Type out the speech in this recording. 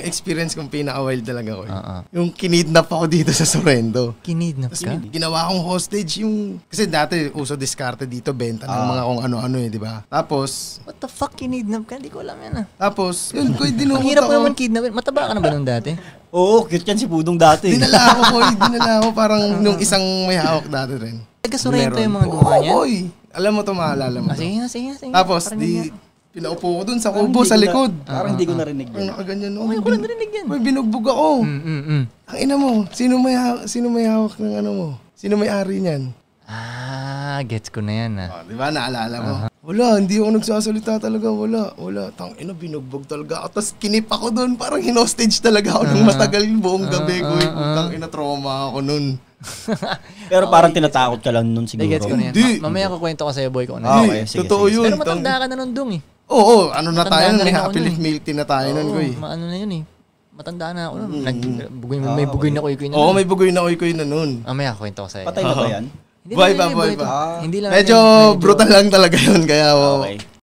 experience kong pinaka-wild talaga ko. Yung kinidnap ako dito sa Sorrento. Kinidnap ka? Ginawa akong hostage yung... Kasi dati uso diskarte dito, benta ng mga kung ano-ano di ba? Tapos... What the fuck, kinidnap ka? Hindi ko alam yan Tapos, yun, Koy, dinukot ako. Ang hirap ko naman kidnapin. Mataba ka na ba nung dati? Oo, cute yan si Pudong dati. Dinala ako parang nung isang may hawak dati rin. Taga-Sorrento yung mga gumawa niya? Oo, alam mo to, maalala mo to. Sige. Tapos, pinaupo ko dun sa kubo, sa likod. Parang hindi ko narinig Parang nakaganyan. May ko lang narinig yan. May binugbog ako. Ang ina mo, sino may hawak ng ano mo? Sino may ari niyan? Gets ko na yan Di ba, naalala mo? Wala, hindi ako nagsasalita talaga, wala. Tangina, binugbog talaga ako. Tapos kinip ako doon, parang hinostage talaga ako ng matagal buong gabi ko. Tangina, trauma ako nun. Pero parang tinatakot ka lang nun siguro. Gets ko na yan. Hindi. Mamaya kukwento ko sa'yo, boy ko. Okay, sige. Totoo yun. Pero matanda ka na nun dong Oo, ano na tayo nun, may Matanda na happy ako life milk tea na tayo nun, Koy. Ano na yun Matanda na ako nun. May bugoy na kuy-kuy na Oo, may bugoy na kuy-kuy na nun. Mamaya kukwento ko sa'yo. Patay na ba yan? Buhay pa. Hindi lang Medyo brutal lang talaga yun, kaya Okay.